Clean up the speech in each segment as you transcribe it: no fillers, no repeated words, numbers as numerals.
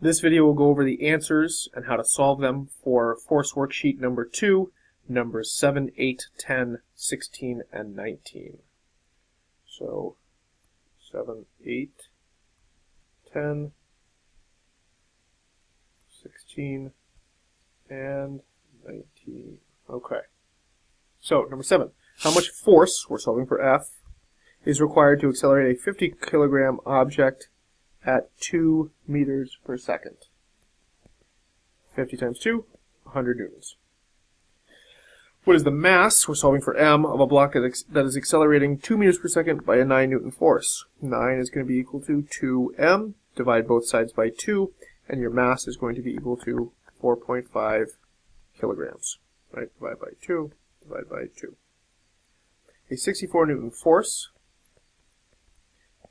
This video will go over the answers and how to solve them for force worksheet number 2, numbers 7, 8, 10, 16, and 19. So 7, 8, 10, 16, and 19. Okay. So, number 7. How much force, we're solving for F, is required to accelerate a 50 kilogram object at 2 meters per second? 50 times 2, 100 newtons. What is the mass, we're solving for M, of a block that is accelerating 2 meters per second by a 9 Newton force? 9 is going to be equal to 2m, divide both sides by 2, and your mass is going to be equal to 4.5 kilograms. Right, divide by 2, divide by 2. A 64 Newton force,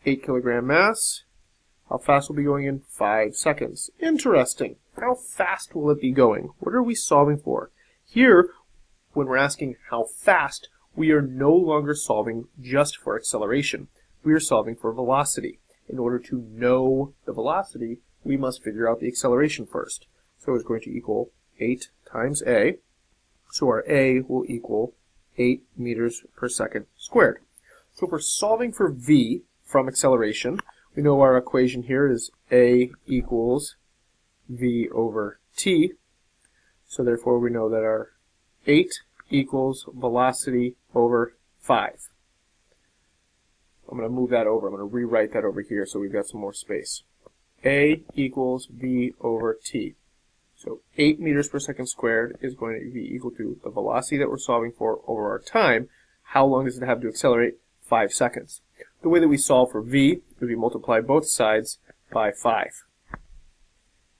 8 kilogram mass. How fast will be going in 5 seconds? Interesting. How fast will it be going? What are we solving for? Here, when we're asking how fast, we are no longer solving just for acceleration. We are solving for velocity. In order to know the velocity, we must figure out the acceleration first. So it's going to equal 8 times a. So our a will equal 8 meters per second squared. So if we're solving for v from acceleration, we know our equation here is a equals v over t. So therefore we know that our 8 equals velocity over 5. I'm going to move that over. I'm going to rewrite that over here so we've got some more space. A equals v over t. So 8 meters per second squared is going to be equal to the velocity that we're solving for over our time. How long does it have to accelerate? 5 seconds. The way that we solve for v is we multiply both sides by 5.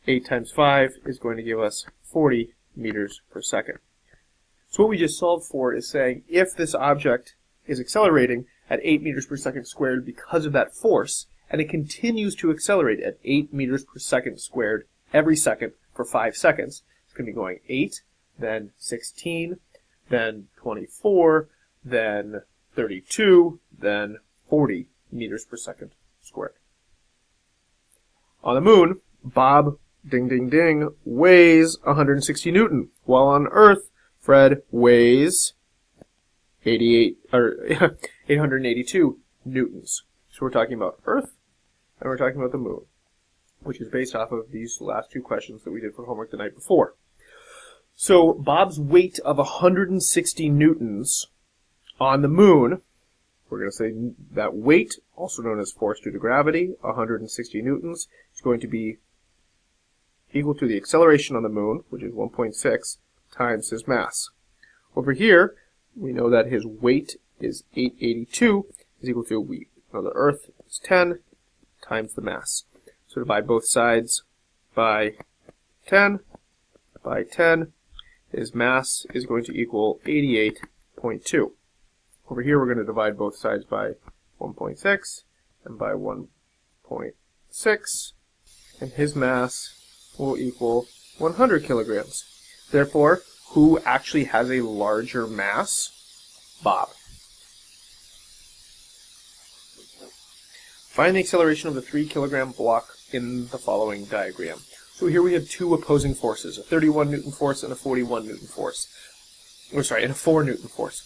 8 times 5 is going to give us 40 meters per second. So what we just solved for is saying if this object is accelerating at 8 meters per second squared because of that force, and it continues to accelerate at 8 meters per second squared every second for 5 seconds, it's going to be going 8, then 16, then 24, then 32, then 40 meters per second squared. On the moon, Bob, ding ding ding, weighs 160 Newton, while on Earth, Fred weighs 882 newtons. So we're talking about Earth, and we're talking about the moon, which is based off of these last two questions that we did for homework the night before. So Bob's weight of 160 newtons on the moon, we're going to say that weight, also known as force due to gravity, 160 newtons, is going to be equal to the acceleration on the moon, which is 1.6, times his mass. Over here, we know that his weight is 882, is equal to, we know the Earth is 10, times the mass. So divide both sides by 10, by 10, his mass is going to equal 88.2. Over here, we're going to divide both sides by 1.6 and by 1.6, and his mass will equal 100 kilograms. Therefore, who actually has a larger mass? Bob. Find the acceleration of the 3 kilogram block in the following diagram. So here we have two opposing forces, a 31 Newton force and a 41 Newton force. And a 4 Newton force.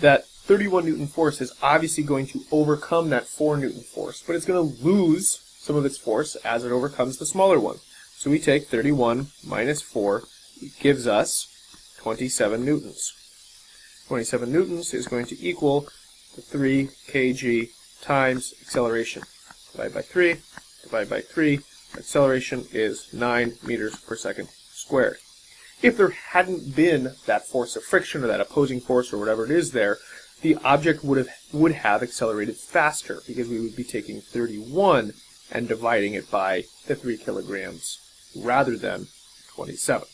That 31 Newton force is obviously going to overcome that 4 Newton force, but it's going to lose some of its force as it overcomes the smaller one. So we take 31 minus 4, it gives us 27 newtons. 27 newtons is going to equal the 3 kg times acceleration. Divide by 3, divide by 3, acceleration is 9 meters per second squared. If there hadn't been that force of friction or that opposing force or whatever it is there, the object would have accelerated faster because we would be taking 31 and dividing it by the 3 kilograms rather than 27.